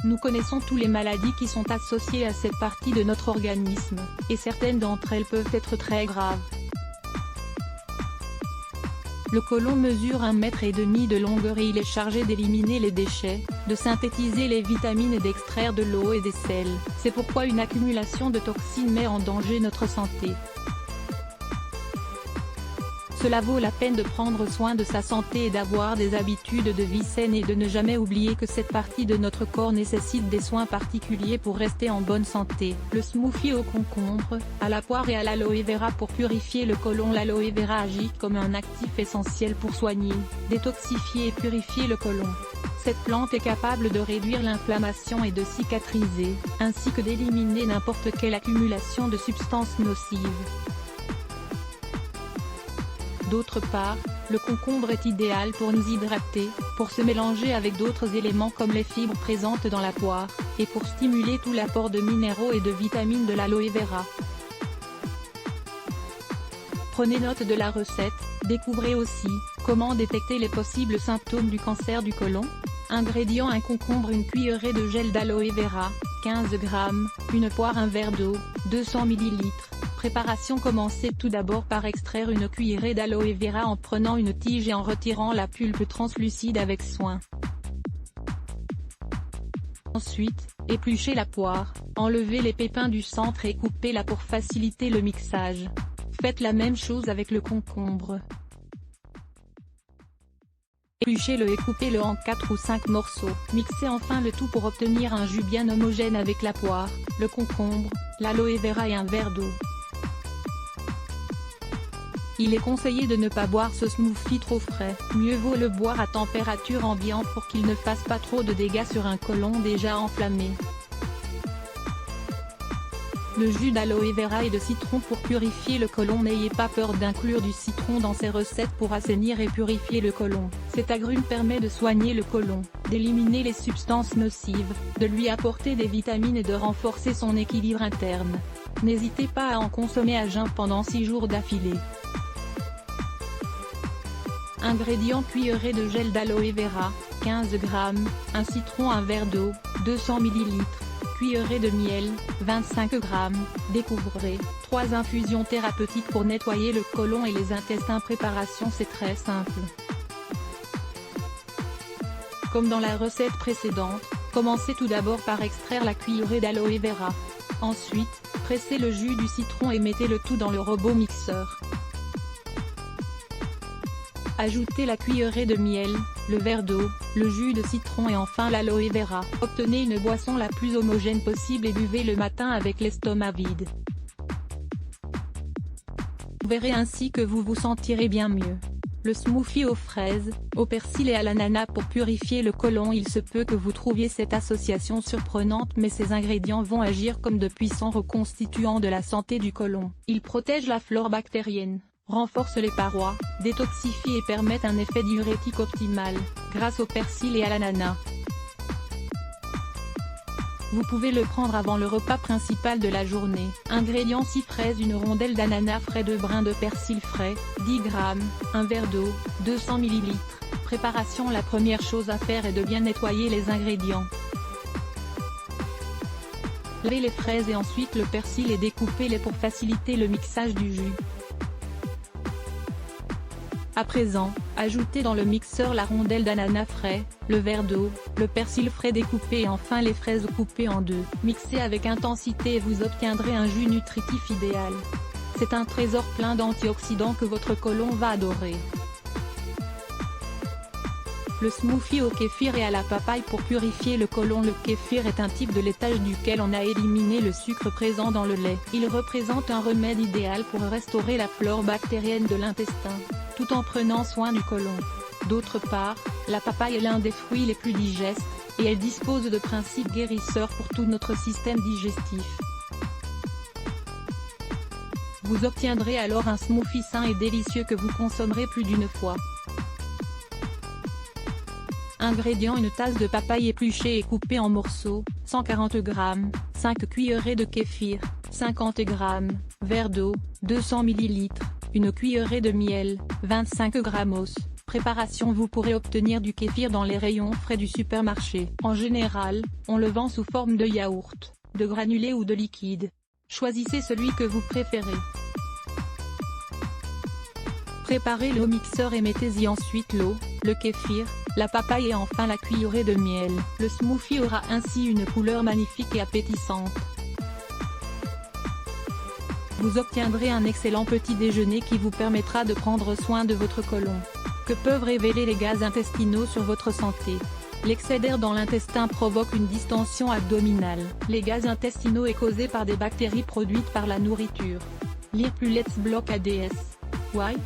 Nous connaissons toutes les maladies qui sont associées à cette partie de notre organisme, et certaines d'entre elles peuvent être très graves. Le côlon mesure 1,5 m de longueur et il est chargé d'éliminer les déchets, de synthétiser les vitamines et d'extraire de l'eau et des sels. C'est pourquoi une accumulation de toxines met en danger notre santé. Cela vaut la peine de prendre soin de sa santé et d'avoir des habitudes de vie saines et de ne jamais oublier que cette partie de notre corps nécessite des soins particuliers pour rester en bonne santé. Le smoothie au concombre, à la poire et à l'aloe vera pour purifier le côlon. L'aloe vera agit comme un actif essentiel pour soigner, détoxifier et purifier le côlon. Cette plante est capable de réduire l'inflammation et de cicatriser, ainsi que d'éliminer n'importe quelle accumulation de substances nocives. D'autre part, le concombre est idéal pour nous hydrater, pour se mélanger avec d'autres éléments comme les fibres présentes dans la poire, et pour stimuler tout l'apport de minéraux et de vitamines de l'aloe vera. Prenez note de la recette, découvrez aussi, comment détecter les possibles symptômes du cancer du côlon. Ingrédients: un concombre, une cuillerée de gel d'aloe vera, 15 g, une poire, un verre d'eau, 200 ml. Préparation: commencez tout d'abord par extraire une cuillerée d'aloe vera en prenant une tige et en retirant la pulpe translucide avec soin. Ensuite, épluchez la poire, enlevez les pépins du centre et coupez-la pour faciliter le mixage. Faites la même chose avec le concombre. Épluchez-le et coupez-le en 4 ou 5 morceaux. Mixez enfin le tout pour obtenir un jus bien homogène avec la poire, le concombre, l'aloe vera et un verre d'eau. Il est conseillé de ne pas boire ce smoothie trop frais, mieux vaut le boire à température ambiante pour qu'il ne fasse pas trop de dégâts sur un côlon déjà enflammé. Le jus d'aloe vera et de citron pour purifier le côlon. N'ayez pas peur d'inclure du citron dans ces recettes pour assainir et purifier le côlon. Cet agrume permet de soigner le côlon, d'éliminer les substances nocives, de lui apporter des vitamines et de renforcer son équilibre interne. N'hésitez pas à en consommer à jeun pendant 6 jours d'affilée. Ingrédients: cuillerée de gel d'aloe vera, 15 g, un citron, un verre d'eau, 200 ml, cuillerée de miel, 25 g. Découvrez 3 infusions thérapeutiques pour nettoyer le côlon et les intestins. Préparation: c'est très simple. Comme dans la recette précédente, commencez tout d'abord par extraire la cuillerée d'aloe vera. Ensuite, pressez le jus du citron et mettez le tout dans le robot mixeur. Ajoutez la cuillerée de miel, le verre d'eau, le jus de citron et enfin l'aloe vera. Obtenez une boisson la plus homogène possible et buvez le matin avec l'estomac vide. Vous verrez ainsi que vous vous sentirez bien mieux. Le smoothie aux fraises, au persil et à l'ananas pour purifier le côlon. Il se peut que vous trouviez cette association surprenante, mais ces ingrédients vont agir comme de puissants reconstituants de la santé du côlon. Ils protègent la flore bactérienne, renforcent les parois, détoxifient et permettent un effet diurétique optimal, grâce au persil et à l'ananas. Vous pouvez le prendre avant le repas principal de la journée. Ingrédients: 6 fraises, une rondelle d'ananas frais, 2 brins de persil frais, 10 g, un verre d'eau, 200 ml. Préparation: la première chose à faire est de bien nettoyer les ingrédients. Lavez les fraises et ensuite le persil et découpez-les pour faciliter le mixage du jus. À présent, ajoutez dans le mixeur la rondelle d'ananas frais, le verre d'eau, le persil frais découpé et enfin les fraises coupées en deux. Mixez avec intensité et vous obtiendrez un jus nutritif idéal. C'est un trésor plein d'antioxydants que votre côlon va adorer. Le smoothie au kéfir et à la papaye pour purifier le côlon. Le kéfir est un type de laitage duquel on a éliminé le sucre présent dans le lait. Il représente un remède idéal pour restaurer la flore bactérienne de l'intestin, tout en prenant soin du côlon. D'autre part, la papaye est l'un des fruits les plus digestes, et elle dispose de principes guérisseurs pour tout notre système digestif. Vous obtiendrez alors un smoothie sain et délicieux que vous consommerez plus d'une fois. Ingrédients: une tasse de papaye épluchée et coupée en morceaux, 140 g, 5 cuillerées de kéfir, 50 g, verre d'eau, 200 ml, une cuillerée de miel, 25 g. Préparation: vous pourrez obtenir du kéfir dans les rayons frais du supermarché. En général, on le vend sous forme de yaourt, de granulé ou de liquide. Choisissez celui que vous préférez. Préparez le mixeur et mettez-y ensuite l'eau, le kéfir, la papaye et enfin la cuillerée de miel. Le smoothie aura ainsi une couleur magnifique et appétissante. Vous obtiendrez un excellent petit déjeuner qui vous permettra de prendre soin de votre côlon. Que peuvent révéler les gaz intestinaux sur votre santé? L'excès d'air dans l'intestin provoque une distension abdominale. Les gaz intestinaux est causé par des bactéries produites par la nourriture. Lire plus Let's Block ADS. Why?